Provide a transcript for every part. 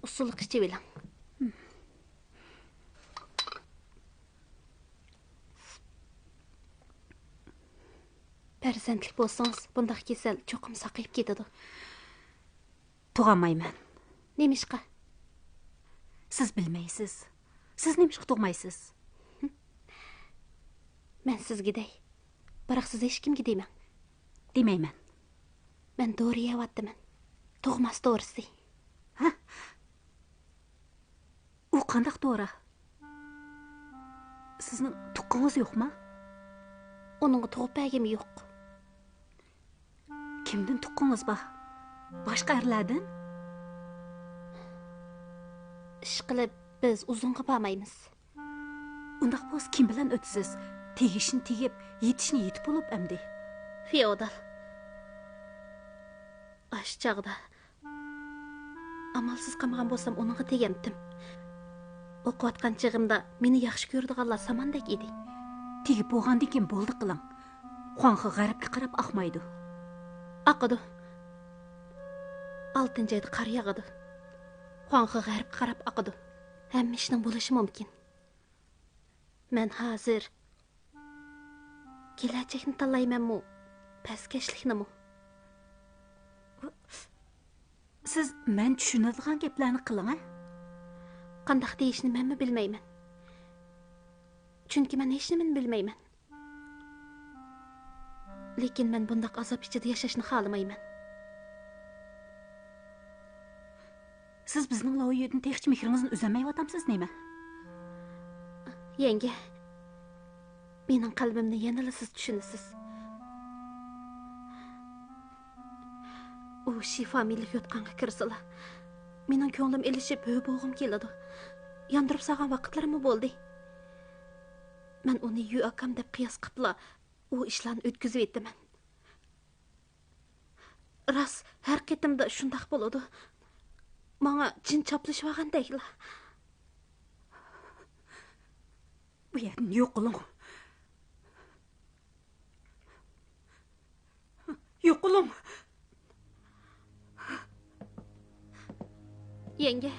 usulü içip eling. Perzentlik bolsanız, bundaq kesel çoqum saqayıp ketadi. Tug'amayman. Nemişqa? Siz bilmaysiz. Siz nemişqa tug'maysiz? Men siz giday. Biroq siz hech kimga deyman. Demayman. Men to'g'ri yeyaptiman. Tug'mas to'g'risi. U qandaq to'g'ri? Sizning tuqqingiz yo'qmi? Onun tug'ib bergim yo'q. Kimdan tuqqingiz bor? Boshqa yerlardan? Ish qilib biz uzunga bormaymiz. Undaq bo'lsa kim bilan o'tasiz? Tegishni tegib, yetishni yetib bo'lib amdi. Feodal. Ash chaqda amalsiz qamagan bo'lsam onunga tegandim. O'qiyotgan chig'imda meni yaxshi ko'rdiganlar samandek edi. Tegib bo'lgandan keyin bo'ldi qiling. Xuanxi g'arbga qarab oqmaydi. Aqidi. 6-oyda qar yog'adi. Xuanxi g'arbga qarab aqidi. Hamma ishning bo'lishi mumkin. Men hozir kelajakni tanlaymanmi, pastkashliknimi? Siz men tushunadigan gaplarni qiling, Qandaq deyishni menmi bilmayman. Chunki men hech nimani bilmayman. Lekin men bundaq azob ichida yashashni xohlamayman. Siz bizning loyihadan texchi mehringizni uzamayapsiz nima? Yenge, mening qalbimni yanada siz tushunasiz. U shifa millik yotqanga kirsila. Mening ko'nglim elishib, bo'g'im keladi. Yondirib salgan vaqtlarim bo'ldi. Men uni yu akam deb qiyos qilib, u ishlarni o'tkazib etdiman. Ras, har ketimda shundaq bo'ladi. Menga jin chaplashib olgandaylar. Bu yerdan yo'q qiling. Yo'q qiling. Yenge.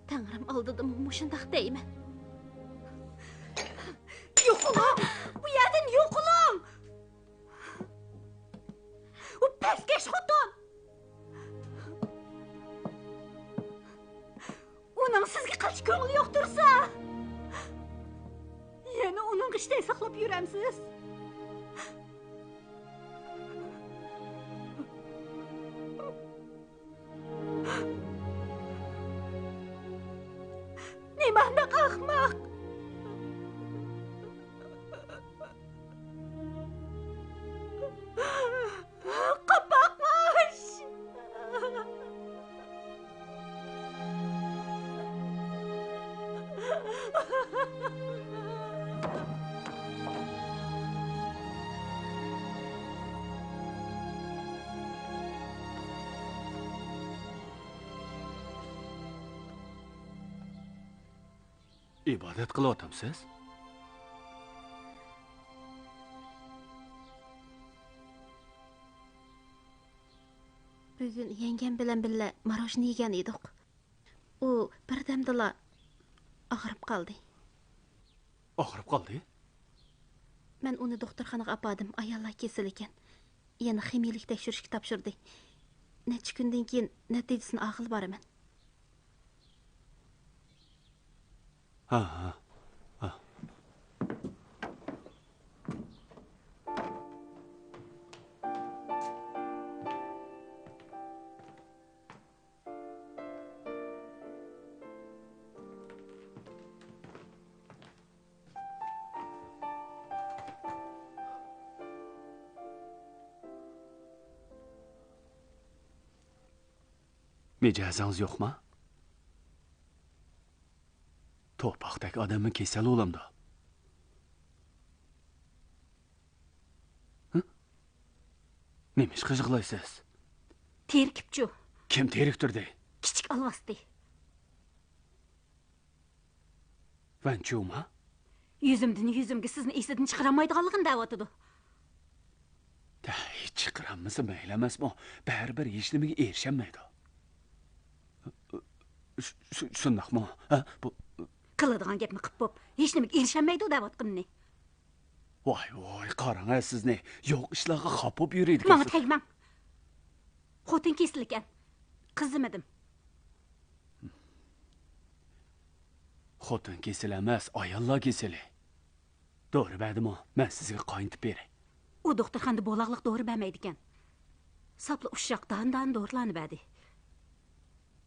Tangrim oldida mushundaq deyman. Yo'q qiling. Bu yerdan yo'q qiling. U pastkash xotin. Uning sizga qancha ko'ngli yo'q tursa, yana uning ishday saqlab yuramsiz. Nima ahmoq. Qapaqmish. İbadet qilyapsiz? Bugun yengam bilan birga marojni yegan edik. U birdamdala og'rib qoldi. Og'rib qoldi? Men uni doktorxonaga apadim, ayollar kesil ekan. Yana ximiyalik tekshirishga topshirdi. Necha kundan keyin natijasini aql boraman. Ha. 'Mijozangiz yo'qmi? To'paqdagi odamni kasal o'lamda. Nima ish qilg'laysiz? Terkibchi. Kim teriktirdi? Kichik alvasti. Vanchuma? Yuzimga sizni esidan chiqaramaydiganligini da'vatidi. Hech chiqaramisa mayli emasmi? Baribir hech nimaga erishamaydi. Shundaqmi? Ha, bu Qiladigan gapni qilib bo'p, hech nimaga erishamaydi deyotganini. voy, qarang sizni. Yo'q ishlarga xafa bo'lib yuraydi. Menga tegmang. Xotin kesilgan. Qizimadim. Xotin kesili emas, ayollar kesili. To'g'ri berdimi? Men sizga qaytib beray. U doktorxonada bo'laqliq dori bermaydi ekan. Sapla ushshaqdan dorilarni berdi.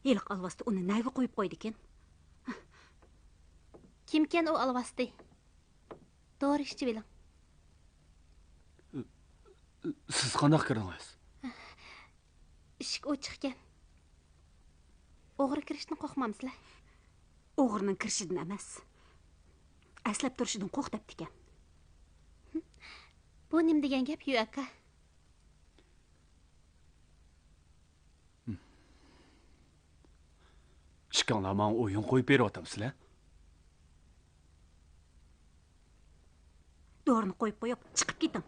Yiliq alvasti uni nayga qo'yib qo'ydi ekan. Kimken o alvasti? Doğru işçi bilen. Siz qanday kirdingiz? Işık ochiqkan. O'g'ri kirishdan qo'rqmamsizlar. O'g'rining kirishidan emas. Aslab turishidan qo'rqdabdi ekan. Bu nim degan gap yu aka. Chiqinglar, men o'yin qo'yib beryapsizlar. Dorini qo'yib qo'yib, chiqib keting.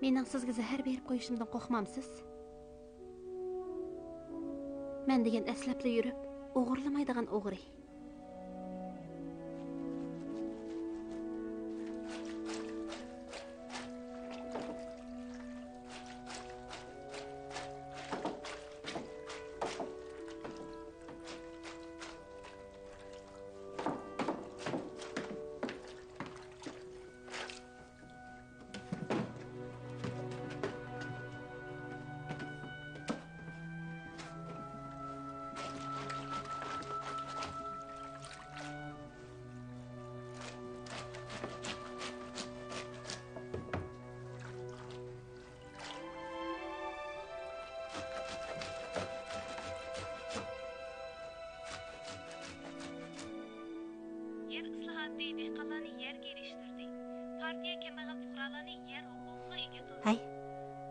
Mening sizga zahar berib qo'yishimdan qo'rqmamsiz? Men degan aslabla yurib, o'g'irlamaydigan o'g'ri. Yer islahatı dehqonlarni yerga erishtirdi. Partiya kambag'al fuqarolarni yer huquqiga ega qildi. Hay,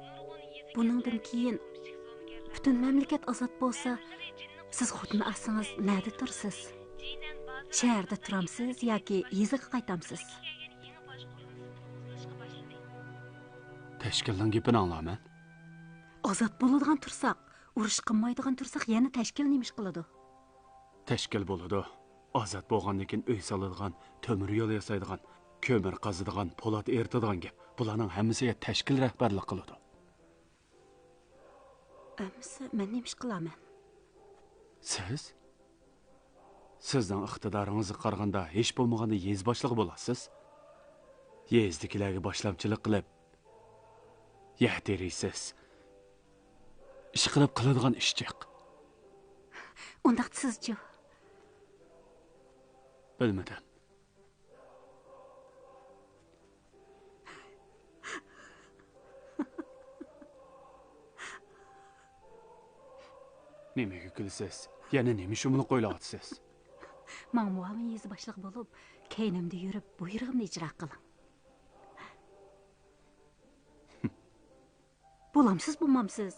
Nurg'un yezi buningdan keyin butun mamlakat ozod bo'lsa, siz xudni aslınız nerede tursiz? Shaharda turamsiz yoki yeziga qaytamsiz? Tashkilning gapini anglayman. Ozod bo'ladigan tursak, urush qilmaydigan tursak, yana tashkil nimish qiladi? Tashkil bo'ladi. Ozod bo'lgandan keyin uy soladigan, temir yo'l yasaydigan, ko'mir qazadigan, po'lat eritadigan gap. Bularning hammasiga tashkil rahbarlik qiladi. Amsa men nimish qilaman? Sizning iqtidoringizga qaraganda hech bo'lmaganda yez boshlig'i bo'lasiz. Yezdikilarga boshlamchilik qilib, yahterisiz. Ish qilib qiladigan ishchiq. Undaq sizchi? Bilmadim. Nimaga kulsiz? Yana nima shumlik qo'ylayapsiz? Men muavin yezi boshliq bo'lib, keynimda yurib, buyrug'imni ijro qiling. Bo'lamsiz, bo'lmamsiz?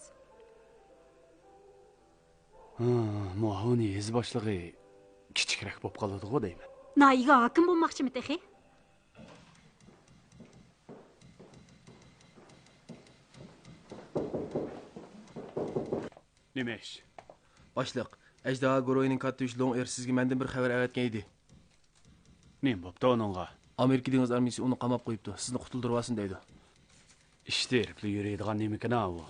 Muavin yezi boshlig'i kichikroq bo'lib qoladi-ku deyman. Nayiga hokim bo'lmoqchimi texi? Nima ish? Boshliq, Ajdaho guruhining katta ishloq sizga mendan bir xabar avatgan edi. Nima bo'pti uningga? Amerika dengiz armiyasi uni qamab qo'yibdi. Sizni qutuldirib olsin deydi. Ishda erkli yuradigan nimikina u.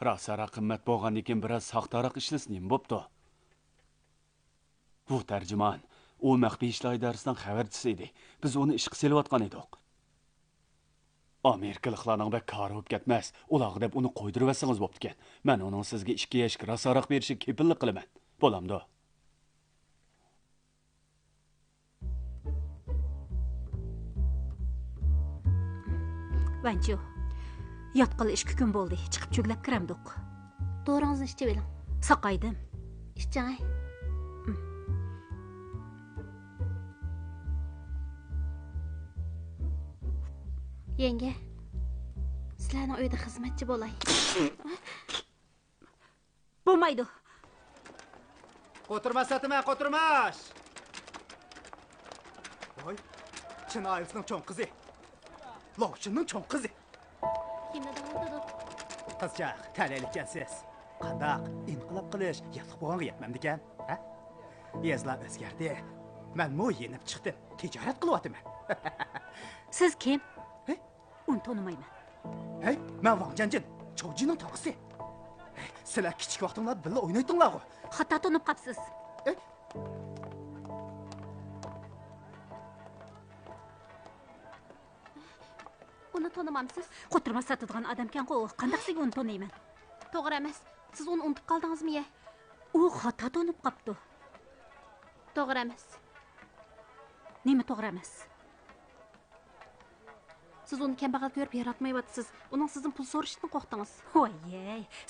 Rasara qimmat bo'lgandan keyin biroz saxtaroq ishlasin nima bo'pti? Bu tarjimon u maxfiy ishlar idorasidan xabarchisi edi. Biz uni ishga selayotgan edik. Amerikaliklarning bak kari bo'lib ketmas. Ularga deb uni qo'ydirib olsangiz bo'pti ekan. Men uning sizga 2 yoshga rasaroq berishga kepillik qilaman. Bo'lamdi. Vancho. Yotqili 2 kun bo'ldi. Chiqib cho'glab kiramdiq. Doğrunuzu işçi bilen. Saqaydim. İşçi. Yenge. Sizlarning uyda xizmatchi bo'lay. Bo'lmaydi. Qo'tirmas satma, qo'tirmas. Voy, Çin ailəsinin çoğun kızı. Lokçunun çoğun kızı. Kimni dağıldı? Qizchaq, taleylikkansiz. Qandaq inqilab qilish yatliq bo'lganga yetmamdikan, ha? Yezlar o'zgardi. Men mo yenib chiqdim. Tijorat qilyapman. Siz kim? Hey, Uni tonimayman. hey, men Wang Jianjin, Choujining tog'isi. Sizlar kichik vaqtinglarda birga o'ynaytinglar-ku. Xato tonib qapsiz. Hey, Uni tanımamsız. Qo'tirma sotadigan odamkan-ku, qandaq siz uni toniyman? To'g'ri emas. Siz uni unutib qoldingizmi ya? U xato tonib qapti. To'g'ri emas. Nima to'g'ri emas? Siz uni kambag'al ko'rib yaratmayapsiz. Uning sizdan pul so'rashdan qo'rqdingiz. Voy,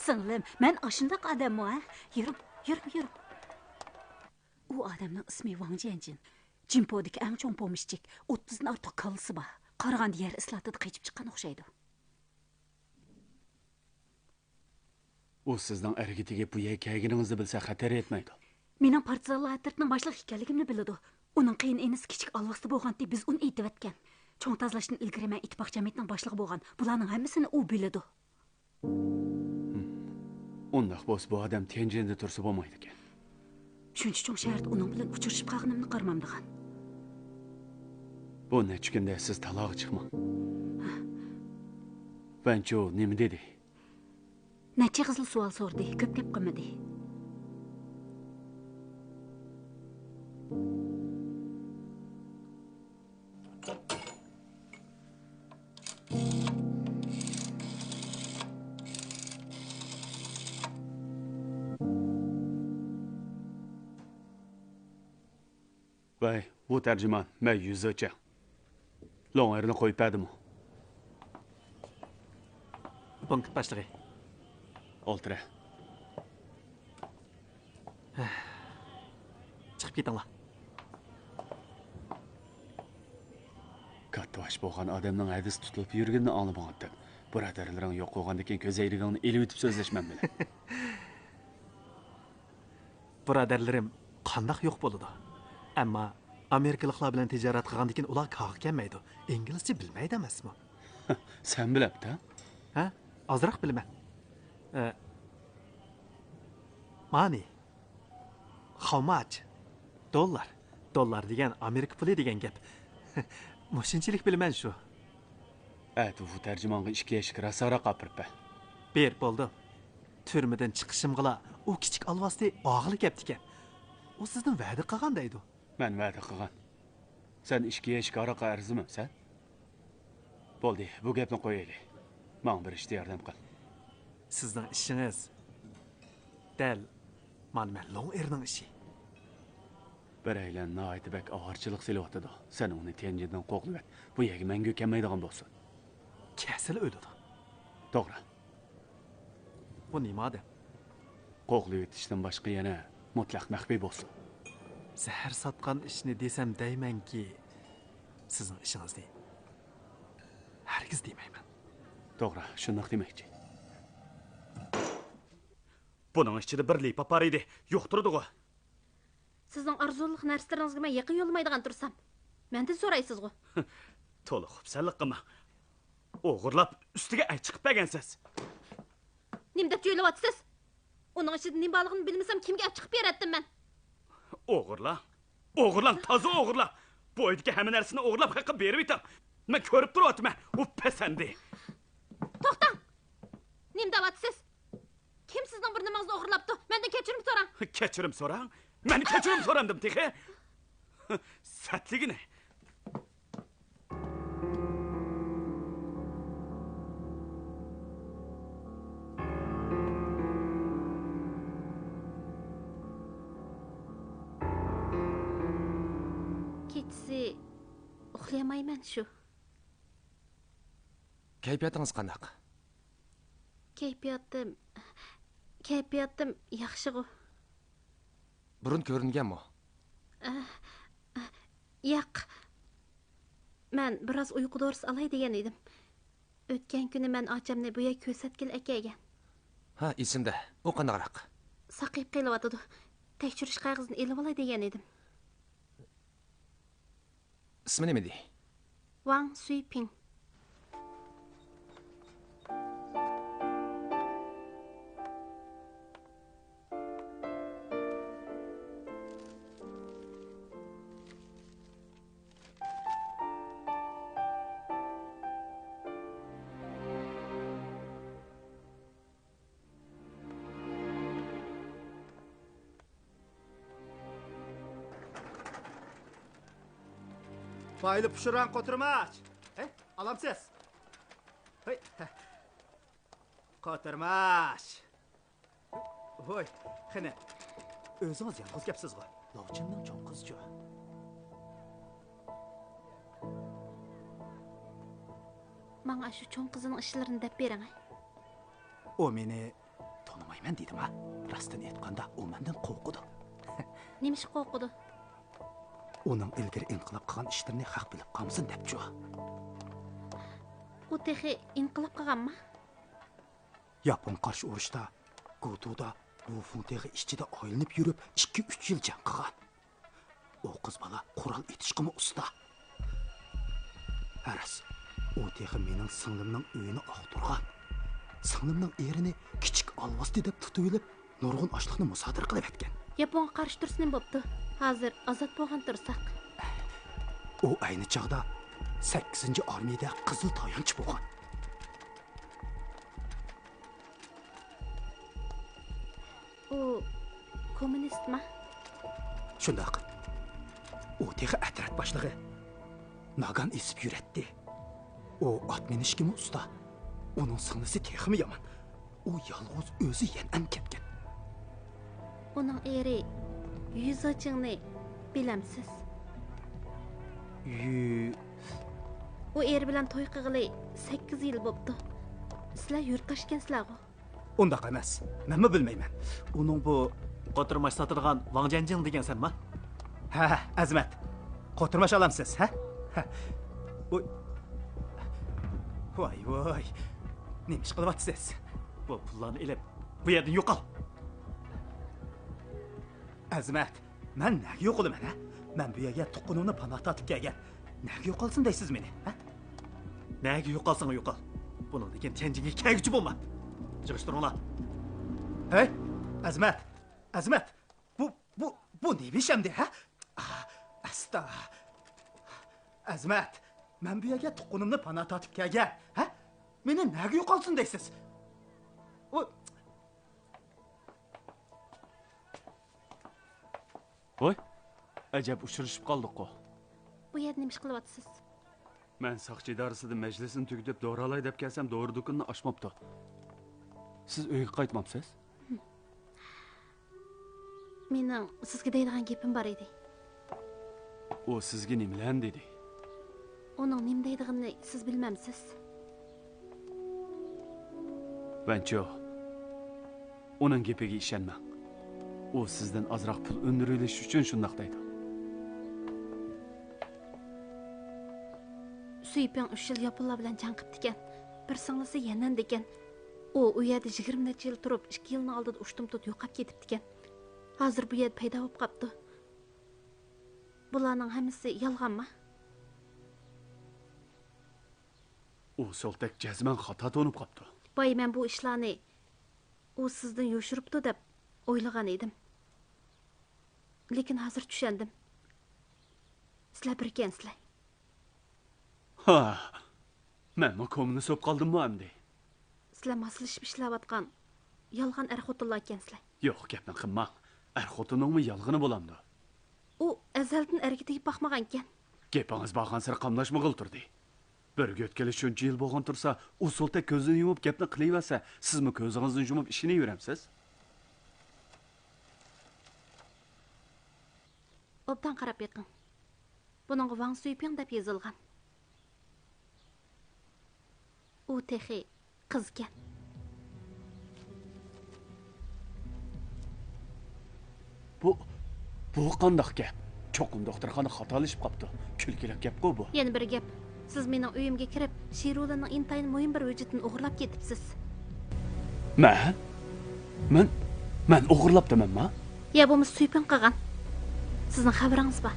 singlim, men ashundaq odammi, ha? Yurib. U odamning ismi Wang Jianjin. Jimpodagi eng cho'ng pomishchik, 30 dan ortiq kalisi bor. Qarag'anda yer islatida qechib chiqqan o'xshaydi. u sizning argitiga bu yekagingizni bilsa xatar etmaydi. Mening partizanlar tartining boshliq ekanligimni biladi. Uning qiyin enisi kichik alvasti bo'lganda biz uni aytib cho'ng tozlashdan ilgari men ittifoq jamiyatining boshlig'i bo'lgan. Bularning hammasini u biladi. Undaq bo'lsa bu odam Tianjinda tursa bo'lmaydi ekan. Shuncha cho'ng shaharda uning bilan uchrashib qolganimni qarmamdigan. Bu necha kunda siz talog'i chiqmang. Bancho nima dedi? Necha qizil savol so'rdi, ko'p gap qilmadi. Vay, bu tercüman, ben yüzüce. Loğerini koyup edimi? Punkt başlığı. Oltire. Çıkıp gitinglar. Kattavaş bo'lgan odamning hadis tutilib yurganini anlamayapti. Birodarlaring yo'q bo'lgandan keyin ko'z ayrig'ingni elib o'tib so'zlashman bilan. Birodarlarim qandaq yo'q bo'ladi. Ammo Amerikaliklar bilan tijorat qilgandan keyin ular kog'i kelmaydi. Inglizcha bilmaydi emasmi? Sen bilapti, Ha? Ozroq bilaman. Money. How much? Dollar. Dollar degan Amerika puli degan gap. Mushunchalik bilaman shu. Bu tercümanға 2 yashik rasara qapirpa. Ber bo'ldi. Turmadan chiqishimg'ila u kichik alvasti og'ili kelibdi ekan. U sizdan va'da qilgandaydi. Men va'da qilgan. Sen 2 yashik araqa arzimi, sen? Bo'ldi, bu gapni qo'yaylik. Men bir ishda yordam qil. Sizning ishingiz dal mana Long erning ishi. Bir aylan naaytibak og'irchilik silyotidi. Sen uni Tianjindan qo'qlib et. Bu yerga menga kelmaydigan bo'lsin. Kasal o'ladi. To'g'ri. Bu nima odam? Qo'qlib etishdan boshqa yana mutlaq maxfiy bo'lsin. Zahar sotgan ishni desam deymanki, sizning ishingiz değil. Hargiz demayman. To'g'ri, shundoq demoqchi. Buning ichida bir lipa par edi. Yo'qtirdi-ku. Sizning arzuluq narsalaringizga men yaqin yo'lamaydigan tursam, mendan so'raysiz-ku. To'liq xubsanlik qilma. O'g'irlab ustiga ay chiqib bergansiz. Nim deb jo'ylayapsiz? Uning ichida nim borligini bilmasam kimga chiqib beratdim men? O'g'irlar, toza o'g'irlar. Bu oydagi hamma narsani o'g'irlab haqqa berib etim. Men ko'rib turyapman. U pasandi. To'xtang. Nim deyapsiz? Kim sizning bir nimangizni o'g'irlabdi? Mendan kechirim so'rang. Kechirim so'rang. Men kechirim so'randim, texe. Satligini. Kechsi uxlayamayman shu. Kayfiyatingiz qandaq? Kayfiyatim yaxshi-ku. Burun ko'ringanmi? Yo'q. Men biroz uyqu dorisi olay degan edim. O'tgan kuni men ochamni bu yer ko'rsatkil akaga. Ha, esimda. U qandaqroq? Saqib qelyapti. Tekshirish qog'ozini elib olay degan edim. Ismi nima deydi? Wang Suiping. Bayılıp pişiren koturmaç. Hey, alamsız. Hey. Koturmaç. Hoy, xene. Özünüz yalnız gapsiz go. Lovchinning cho'ng qizchi. Manga shu cho'ng qizining ishlarini deb bering. O meni tonimayman dedim ha. Rostini aytganda u mendan qo'rqudi. Nimish qo'rqudi? Uning ilgari inqilob qilgan ishlarini haq bilib qolmasin debchu. U texi inqilob qilganmi? Yapon qarshi urushda Gutuda bu Funtegi ichida oylinib yurib 2-3 yil jang qilgan. O qiz bola qurol etishqimi usta. Aras, u texi mening singlimning uyini oqtirgan. Singlimning erini kichik olvasti deb tutib olib, nurg'un ochliqni musodir qilib etgan. Yaponga qarshi tursin bo'pti. Hozir ozod bo'lgan tursak. U ayni chaqda 8-armiyada qizil tayanch bo'lgan. U kommunistmi? Shundaq. U texi atrat boshlig'i. Nagan esib yuratdi. U ot minishkimi usta. Uning singlisi texmi yomon. U yolg'iz o'zi yan'an ketgan. Uning eri Yuzachingni bilamsiz? U eri bilan to'y qilg'ili 8 yil bo'pti. Sizlar yurtdoshikinsizlar-ku. Undaq emas. Menmi bilmayman. Uning bu Qotirmash sotadigan Wang Jianjing degansanmi? ha, Azmat. Qotirmash olamsiz, ha? Voy. Voy. Nima ish qilyapsiz? Bu pullarni ilib, bu yerdan yo'qol. Azmat, men nega yo'qolaman, ha? Men bu yerga tuqqunimni panoh tatib kelgan. Nega yo'qolsin deysiz meni, ha? Nega yo'qolsang yo'qol. Buning degan Tianjinga kelguchi bo'lma. Yig'ishtiringlar. Hey, Azmat. Bu nima ish endi, ha? Asta. Azmat, men bu yerga tuqqunimni panoh tatib kelgan, ha? Meni nega yo'qolsin deysiz? Voy, ajab uchrashib qoldik-ku. Bu yerda nima ish qilyapsiz? Men soqchi idorasida majlisini tugatib do'ralay deb kelsam, do'ri do'konini ochmabdi. Siz uyga qaytmabsiz? Mening sizga deydigan gapim bor edi. U sizga nimalan dedi? Uning nima deydig'ini siz bilmamsiz. Vancho, uning gapiga ishonmang. U sizdan ozroq pul undirilish uchun shundoq deydi. Suiping 3 yil yaponlar bilan jang qilib ekan. Bir singlisi yanan degan. U yerda 20 necha yil turib, 2 yilning oldida ushtum tut yo'qab ketibdi ekan. Hozir bu yerda paydo bo'lib qopti. Bularning hammasi yolg'onmi? U soltak jazman xato to'nib qopti. Boy men bu ishlarni u sizdan yo'shiribdi deb o'ylagan edim. Lekin hozir tushundim. Sizlar bir ekansizlar. Ha. Men komni so'p qoldimmi endi? Sizlar maslashib ishlayotgan yolg'on er-xotinlar ekansizlar. Yo'q, gapni qilmang. Er-xotiningmi yolg'oni bo'lamdi? U azaldan erga tegib boqmagan ekan. Gapingiz borgan sir qamlashmag'il turdi. Bir o'tkali shuncha yil bo'lgan tursa, u soltak ko'zini yumib gapni qilaversa, sizmi ko'zingizni yumib ishini yuramsiz? Obdan qarab beqing. Buning Wang Suiping deb yozilgan. U texi qizgan. Bu qandoq gap? Cho'qim doktorxona xatolashib qopti. Kulgilab gap-ku bu. Yana bir gap. Siz mening uyimga kirib, Shirulaning intayin muhim bir vujudini o'g'irlab ketibsiz. Men o'g'irlabdimanmi? Ya bo'lmasa Suiping qilgan. Sizning xabaringiz bor.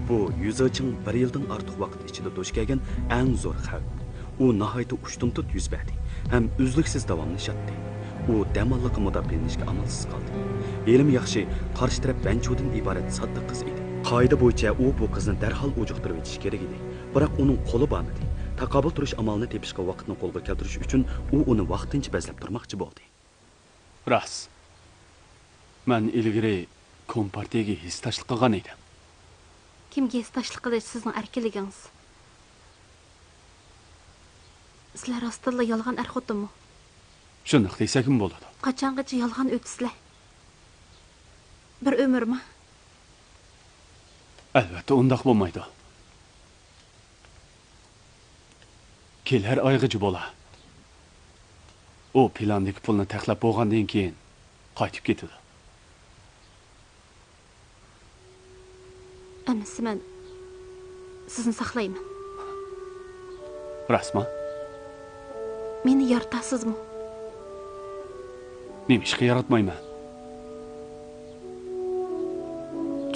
Bu yüzöçün bir yıldan artıq vaqt içinde duş kelgan eng zo'r xavf. U nihoyatda ushtumtut yuz berdi, ham uzluksiz davomlashatdi. U damalliqqa mudofaalanishga amalsiz qoldi. Elim yaxshi, qarshi taraf Vanchudan iborat sodda qiz edi. Qoida bo'yicha u bu qizni darhol ujuqtirib etish kerak edi. Biroq uning qo'li bormadi. Taqobil turish amalini tepishga vaqtni qo'lga keltirish uchun u uni vaqtincha bezlab turmoqchi bo'ldi. Ras. Men ilgari kompartiyaga hissdoshlik qilgan edim. Kimga hissdoshlik qilish sizning erkinligingiz. Sizlar rostilla yolg'on xotinmi? Shundoq desakmi bo'ladi? Qachongacha yolg'on o'tisizlar? Bir umrmi? Albatta undoq bo'lmaydi. Kelar oygacha bo'la. U plandagi pulni taxlab bo'lgandan keyin qaytib ketadi. Ammo men sizni saqlayman. Rasma? Meni yaratasizmi? Nima ishga yaratmayman?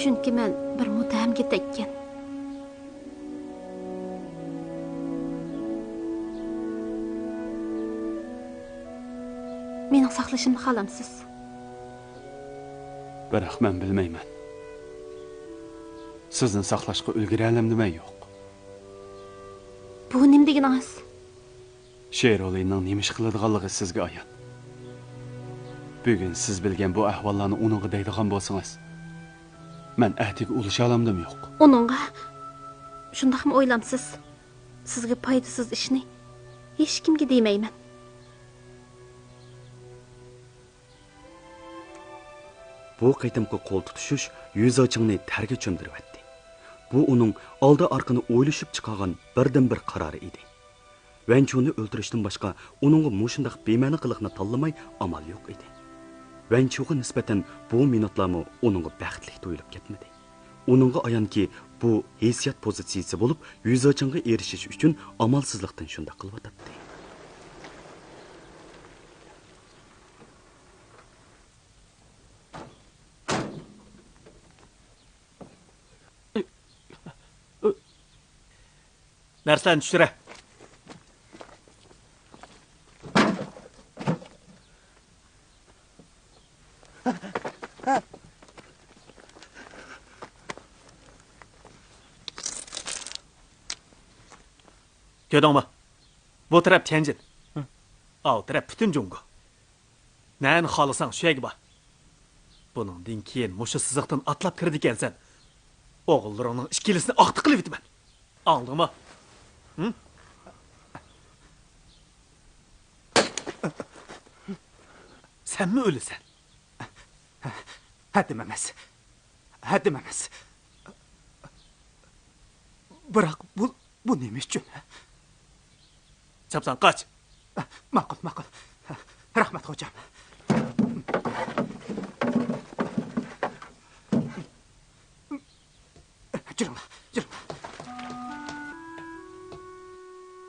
Chunki men bir muttahamga tekkan. Mening saqlashimni xohlamsiz? Biroq men bilmayman. Sizni saqlashga ulguralamnimi yo'q? Bu nima deganingiz? Sherolining nima ish qiladiganligi sizga ayon. Bugun siz bilgan bu ahvollarni uningga deydigan bo'lsangiz, men atiga ulusha olamdim yo'q. Uningga shundaqmi o'ylamsiz? Sizga foydasiz ishni hech kimga demayman. Bu qitimqi qo'l tutishish yuzochingni targa cho'mdiryapti. Bu uning oldi orqani o'ylashib chiqargan birdan-bir qarori edi. Vanchuni o'ldirishdan boshqa uningga mushundaq bema'ni qiliqni tanlamay amal yo'q edi. Vanchuga nisbatan bu minutlarmi uningga baxtli tuyulib ketmadi. Uningga ayonki bu hissiyat pozitsiyasi bo'lib, yuzochingga erishish uchun amalsizlikdan shunda qilyotdi. Narsani tushira. Gördüңmü? Bu taraf Tianjin. Al taraf bütün Jungo. Nəni xalısan şüyəgi ba. Bunundan keyin muşu sızıqdan atlap kirdi ekansan. Oğullarının işkilisini aqtı qilib bitman. Anladыңmı? Hı? Sen mi ölüsen? Haddim emas. Haddim emas. Biroq bu nima uchun? Çapsan kaç. Ma'qul. Rahmat hocam. Juringlar.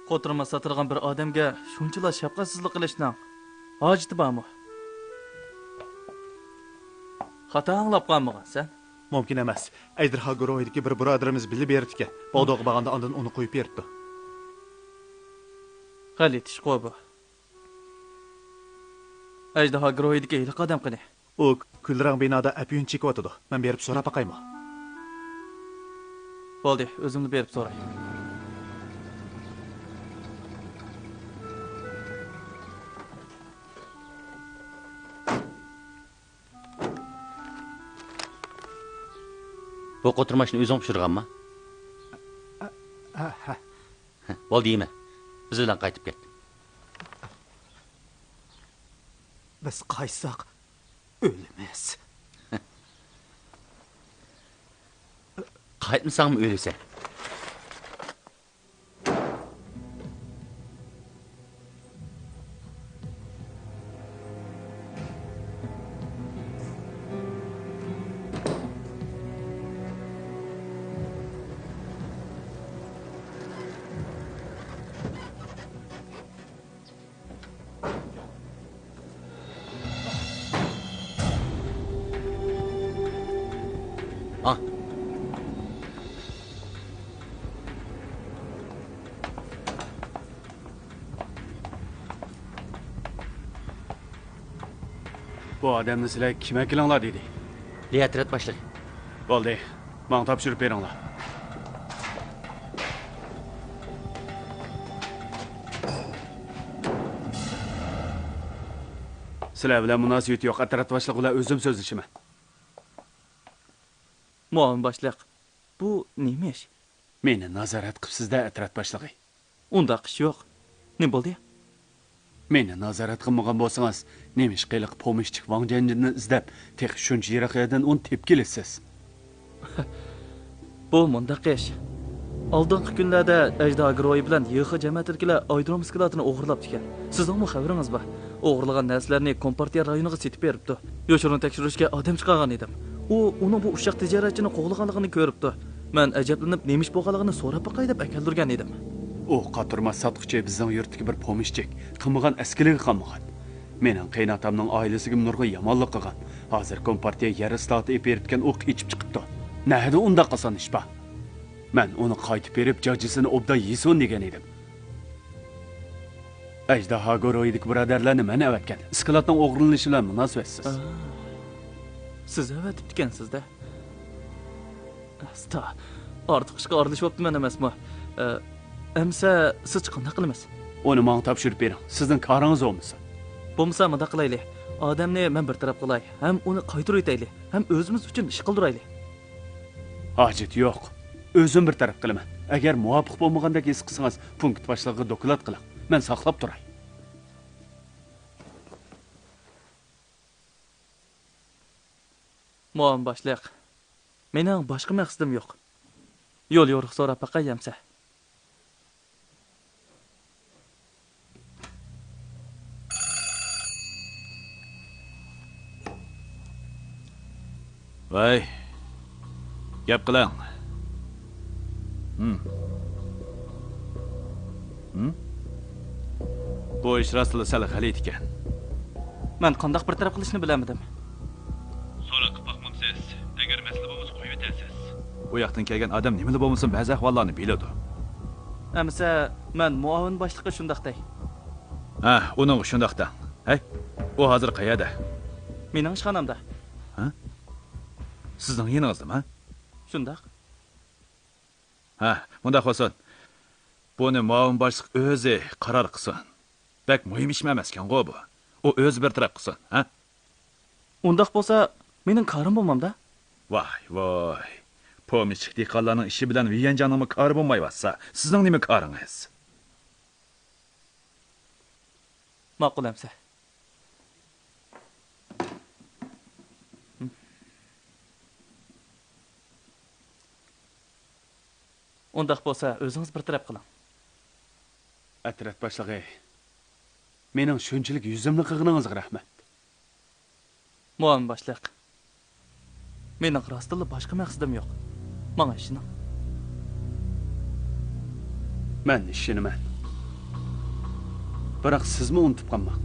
Qo'tirma satilgan bir odamga shunchalar shafqatsizlik qilishning hojati bormi? Xato anglab qolmagan sen? Mümkün emas. Ejderha guruhidagi bir birodarimiz bilib berdi ekan. Bog'doq bag'anda ondan uni qo'yib berdi. Xalit ish qo'y bu. Ejderha guruhidagi iliq odam qani? U kulrang binoda apyun chekyotidi. Men berib so'rab baqaymi? Bo'ldi, o'zimni berib so'ray. Bu qo'tirmashni o'zing pishirganmi? Ha. Bo'ldi yema. Biz bilan qaytib ket. Biz qaytsak o'limiz. Qaytmasangmi o'lasan? Bu odamni sizlar kim akilinglar dedi. Liyatrat boshlig'i. Bo'ldi. Menga topshirib beringlar. Sizlar bilan munosabat yo'q. Atrat boshlig'i bilan o'zim so'zlashaman. Muavin boshliq, bu nima ish? Meni nazorat qilibsiz-da, atrat boshlig'i. Undaq ish yo'q. Nima bo'ldi? Meni nazorat qilmagan bo'lsangiz, nemish qiliq pomishchik Wang Jianjinni izlab, tek shuncha yiroqlardan uni tepib kelasiz. Bu mundaq ish. Oldingi kunlarda Ajda Agroy bilan YX jamoatdagilar Aydrom skladini o'g'irlab ekan. Sizning xabaringiz bor. O'g'irlagan narsalarni Kompartiya rayoniga setib beribdi. Yo'shirin tekshirishga odam chiqargan edim. U uning bu ushaq tijoratchini qo'g'laganligini ko'ribdi. Men ajablanib nemish bo'lganligini so'rab boqay deb akaldirgan edim. U qatirma sotqichi bizning yurtdagi bir pomishchik, qilmagan askiliga qolmagan. Mening qaynotamning oilasiga nurg'a yomonlik qilgan. Hozir Kompartiya yer islohoti beribgan u qichib chiqibdi. Nahda unda qason ish bor. Men uni qaytib berib, jajisini obda yesin degan edim. Ajdaho Goroyidagi birodarlarni men avatgan. Skladning o'g'irlanishi bilan munosabatsiz. Siz avatib ekansiz-da. Asta, ortiq ishga aralashyapman emasmi? Amsa siz qanday qilamiz? Uni menga topshirib bering. Sizning qaringiz bo'lmasa. Bo'lmasa menda qilaylik. Odamni men bir taraf qilay, ham uni qaytarib aytaylik, ham o'zimiz uchun ish qildiraylik. Hojat yo'q. O'zim bir taraf qilaman. Agar muvofiq bo'lmagandek his qilsangiz, punkt boshlig'iga doklad qiling. Men saqlab turay. Muavin boshliq. Mening boshqa maqsadim yo'q. Yo'l yo'riq so'rab baqayamsa. Vay. Gap qiling. Bu ish rostla sal g'alit ekan. Men qanday bir taraf qilishni bilamadim. So'ra qilib boqmamsiz. Agar masala bo'lmasa qo'yib o'tasiz. Bu yoqdan kelgan odam nimada bo'lmasin ba'zi ahvollarni biladi. Amsa men muavin boshliqqa shundaqday. Ha, uning shundaqda. Hey, u hozir qayerda? Mening ishxonamda. Ha? Sizning yeningizdami? Shundaq. Ha, bunda bo'lsin. Buni muavin boshliq o'zi qaror qilsin. Bak muhim ish emaskan-ku bu. U o'zi bir taraf qilsin, ha? Undaq bo'lsa, mening qarim bo'lmamda. Voy, voy. Pomishchik dehqonlarning ishi bilan Viyanjanimni qari bo'lmayotsa, sizning nima qaringiz? Ma'qul amsa. Undaq bo'lsa, o'zingiz bir taraf qiling. Atrat boshlig'i. Mening shunchalik yuzimni qilganingizga rahmat. Muavin boshliq. Mening rostilla boshqa maqsadim yo'q. Mana ishni. Men ishiniman. Biroq sizmi unutib qolmang.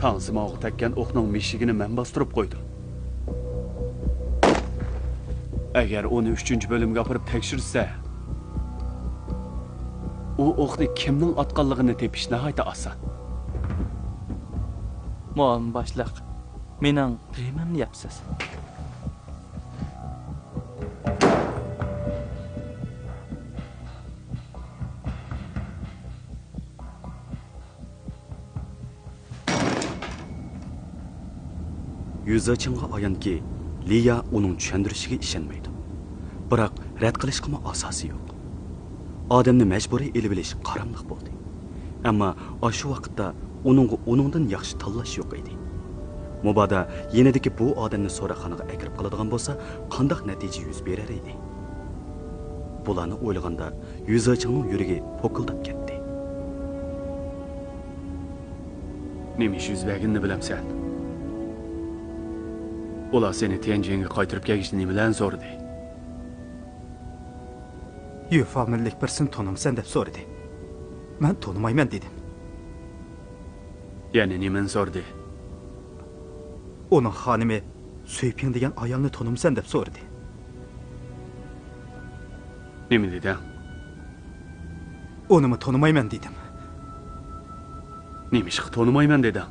Tansimog'i takkan o'qning meshigini men bostirib qo'ydim. Agar uni 3-bo'limga olib tekshirsa, u o'qni kimning otganligini tepish nihoyat oson. Muavin boshliq. Mening rimimni yapsiz. Yüzachinga ayonki, Liya uning tushuntirishiga ishonmaydi. Biroq rad qilishga asosi yo'q. Odamni majburiy elib olish qaramliq bo'ldi. Ammo shu vaqtda uningdan yaxshi tanlash yo'q edi. Mubodo yenidagi bu odamni so'roqxonaga akirib qoladigan bo'lsa, qanday natija yuz berar edi? Bularni o'ylaganda Yüzachinning yuragi po'kildab ketdi. Nima ish yuz berganini bilamsan? Ular seni Tianjinga qaytarib kelishni nimadan so'radi? Famillik birsin tanımsan deb so'radi. Men tanımayman dedim. Ya'ni nimani so'radi? Onun xonimi Suyping degan ayolni tanımsan deb so'radi. Nima deding? Onu tanımayman dedim. Nima ish tanımayman deding?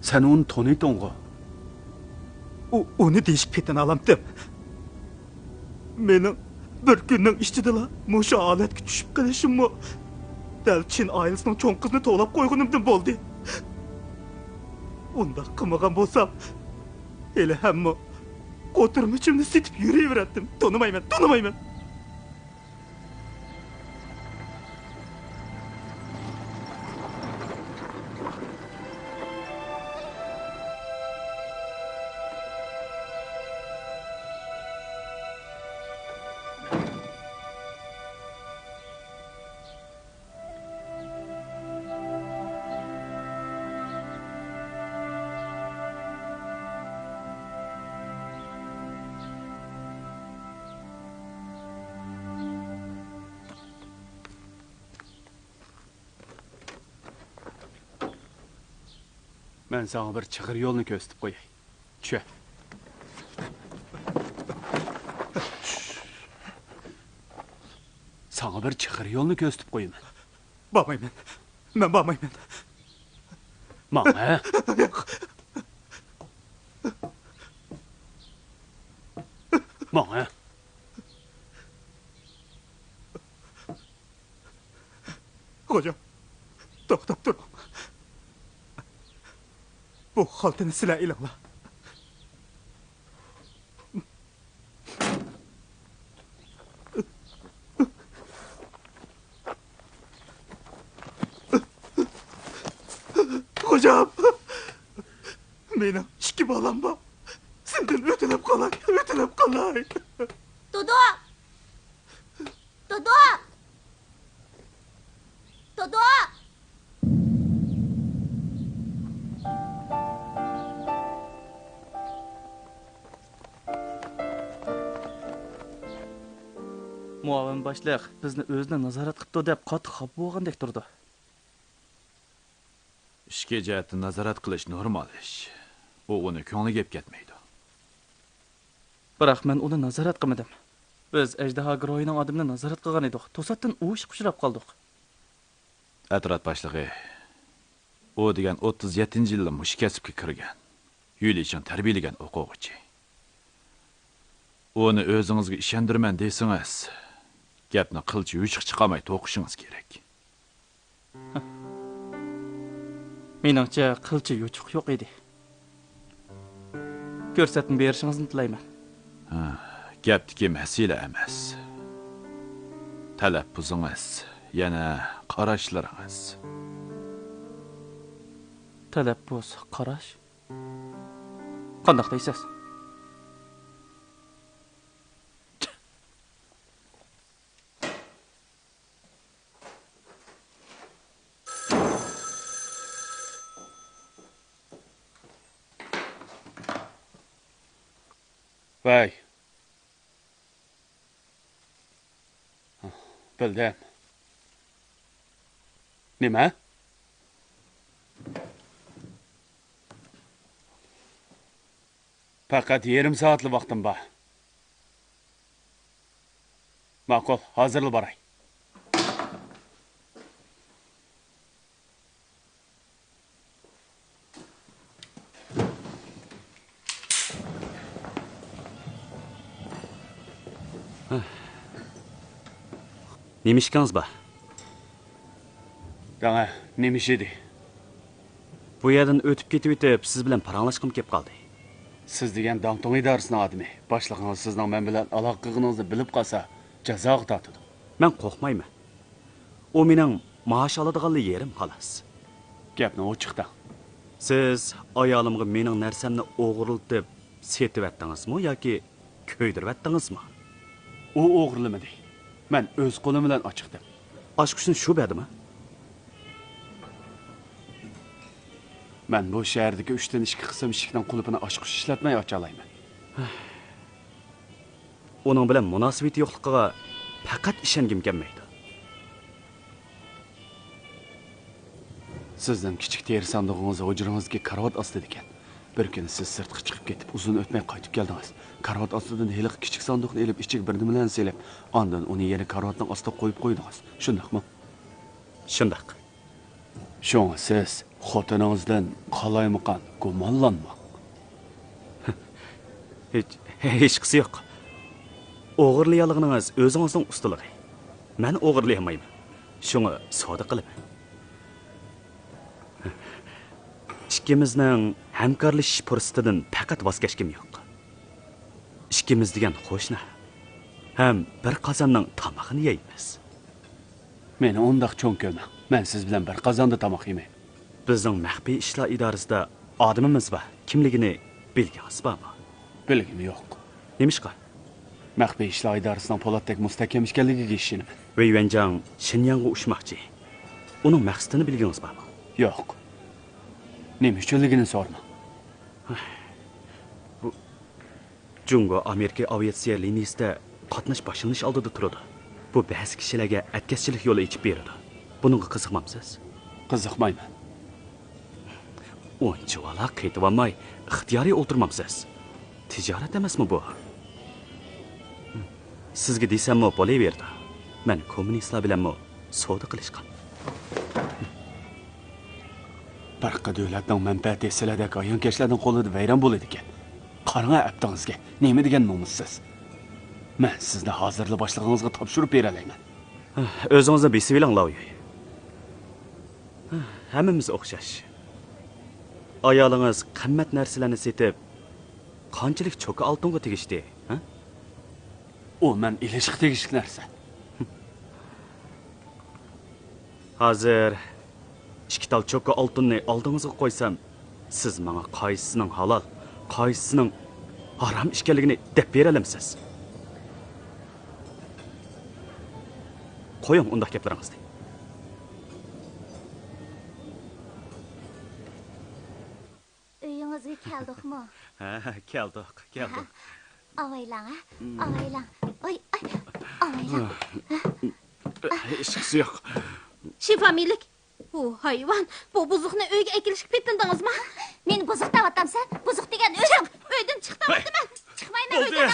Sen uni tanıydingmi? Onu değişik petin alamdım. Mening bir günning ichidala mushu holatga tushib qolishimmi dal Chin ailasining cho'ng qizini to'lab qo'yganimdan bo'ldi. Unda qilmagan bo'lsam, hali hamma qo'tirmichimni setib yuraverdim. Tonimayman. Ben sana bir çıkır yolunu gösterip koyayım. Çö. Sana bir çıkır yolunu gösterip koyayım. Bormayman. Men bormayman. Mana. Mana. Hocam, to'xtab turing. Bu xaltani sizlar ilinglar. Hocam, mening ikki bolam bor. Sizdan o'tinib qolay. Dodo! Muavin boshliq bizni o'zini nazorat qilibdi deb qattiq xafa bo'lgandek turdi. Ishga jihatdan nazorat qilish normal ish. U uni ko'ngliga ketmaydi. Biroq men uni nazorat qilmadim. Biz Ajdaho Giroyining odamini nazorat qilgan edik. To'satdan u ish qushirab qoldik. Atrat boshlig'i. U degan 37-yilda mush kasbga kirgan. Yo'l uchun tarbiyalagan o'quvchi. Uni o'zingizga ishondirman desangiz, gapni qilchi yuchiq chiqamay to'qishingiz kerak. Meningcha qilchi yuchiq yo'q edi. Ko'rsatma berishingizni tilayman. Gapdiki masala emas. Talabbuzingiz, yana qarashlaringiz. Talabbuz, qarash. Qanday deysiz? Vay. Bildim. Nima? Faqat yarım saatli vaqtim bor. Ma'qul, hozirli boray. Nima ishkangiz bor? Dana, nima ish edi? Bu yerdan o'tib ketib, siz bilan paranglashqim kelib qoldi. Siz degan Dangtong idorasining odami. Boshlig'ingiz sizning men bilan aloqa qilganingizni bilib qolsa, jazoga tortadi. Men qo'rqmayman. U mening maosh oladiganlik yerim xolos. Gapni ochiqda. Siz ayolimga mening narsamni o'g'irlatib setib atdingizmi yoki ko'ydirib atdingizmi? U o'g'irlamadi. Men o'z qo'lim bilan ochiqdim. Ochqishni shu berdimi? Men bu shahardagi 3 dan 2 qism eshikning qulupini ochqish ishlatmay ocha olmayman. Uning bilan munosabati yo'qligiga faqat ishongim kelmaydi. Sizdan kichik teri sandig'ingiz hujringizga karavot ostida ekan. Bir kuni siz sirtqa chiqib ketib, uzun o'tmay qaytib keldingiz. Karavot ostidan heliq kichik sandiqni elib, ichiga bir nimalarni selib, ondan uni yana karavotning ostiga qo'yib qo'ydingiz. Shundaqmi? Shundaq. Shunga siz xotiningizdan qalaymaqan gumonlanma. Hech qisi yo'q. O'g'irlayanligingiz o'zingizning ustunligi. Men o'g'irlayolmayman. Shuni savdo qilaman. Ikkimizning hamkorlashish fursatidan faqat voz kechkim yo'q. Ikkimiz degan qo'shni ham bir qozonning tomog'ini yeymiz. Meni undaq cho'ng ko'rmang. Men siz bilan bir qozonda tomoq yemayman. Bizning maxfiy ishlar idorasida odamimiz bor. Kimligini bilgingiz bormi? Bilgim yo'q. Nemishqa? Maxfiy ishlar idorasining Po'latdek mustahkam ekanligiga ishonaman. Wei Yuanjiang Shinyangga ushmoqchi. Uning maqsadini bilgingiz bormi? Yo'q. Nima uchunligini so'rama. Bu Jungo Amerika aviatsiya liniyasida qatnash boshlanish oldida turadi. Bu ba'zi kishilarga atkazchilik yo'li ichib beradi. Buningga qiziqmamsiz? Qiziqmayman. O'nchi vala qaytib olmay, ixtiyoriy o'ltirmamsiz. Tijorat emasmi bu? Sizga desammi bo'laverdi. Men kommunistlar bilan savdo qilishgan. Barqa davlatning manfaati sizlardagi ayonkashlarning qo'lida vayron bo'ladi ekan. Qarang aptingizga, nima degan nomussiz. Men sizni hozirli boshlig'ingizga topshirib bera olaman. O'zingizni besib oling, Laoyi. Hammamiz o'xshash. Ayolingiz qimmat narsalarni setib, qanchalik cho'ka oltinga tegishdi, ha? U men ilishq tegishli narsa. Hozir ikki tal cho'ka oltinni oldingizga qo'ysam, siz menga qaysisining halol, qaysisining harom ekanligini deb bera olamsiz? Qo'ying undaq gaplaringizni. Uyingizga keldikmi? Ha, keldik. Avaylang, avaylang. Oy, avaylang. Hech qisi yo'q. Shifamilik. Bu hayvon, bu buzuqni uyga akilishga petindingizmi? Meni buzuq da'vatamsan? Buzuq degan o'zing. Uydan chiq da'vatman. Chiqmayman uydan.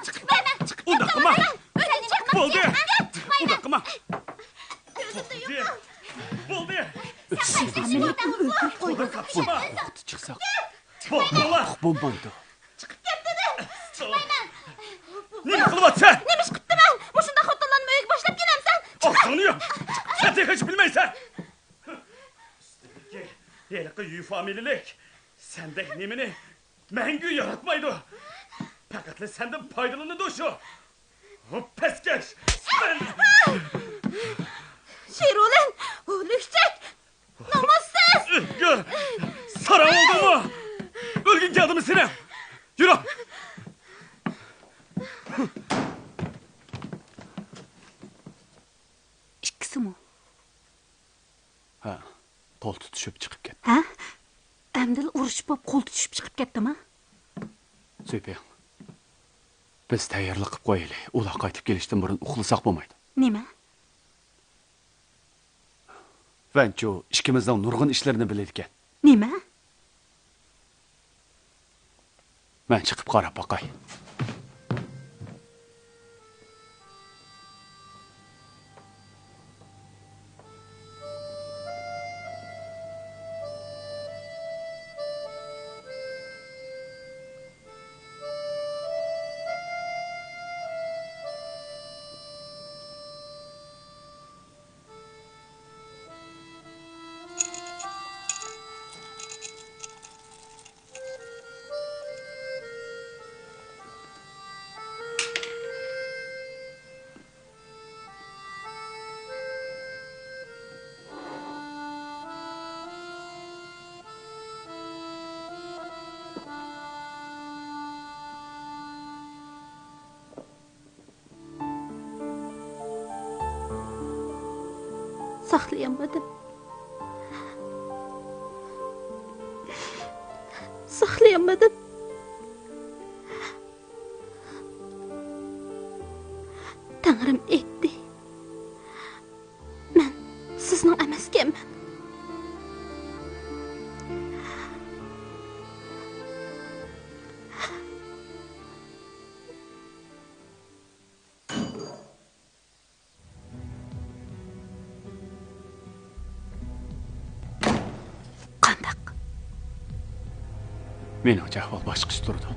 Chiqmayman. Chiqib Unda qilma. Uydan chiqmayman. Bo'ldi. Chiqmayman. Unda qilma. Bo'ldi. Shifamilik o'ldirib qo'ydi. Chiqsaq. Bo'lmaydi. Chiqib ketdi. Chiqmayman. Nima qilyapsan? Nima ish qilibman? Mushunda xotinlarni uyga boshlab kelamsan. Oqsonni yo'q. Sen hech bilmaysan. Yeliqi uy familiyalik. Sendek nimani mangu yaratmaydi. Faqatla sendan foydalanadi shu. Hop paskash. Şirulin, o'likchak. Namussiz. Sara oldimi? O'lgin keldimi seni? Yürü. İkisimi? Ha, qo'l tutishib chiqib ketdi. Ha? Amdil urushib bo'lib qo'l tutishib chiqib ketdimi? Süper. Biz tayyorlik qilib qo'yaylik. Ular qaytib kelishdan burun uxlasak bo'lmaydi. Nima? Vancho ikkimizning nurg'un ishlarini bilar ekan. Nima? Men chiqib qarab boqay. Saklayamadım. Saklayamadım. Tanrım etti. Ben sizning emaskanman. Menimcha ahvol boshqacha turdi.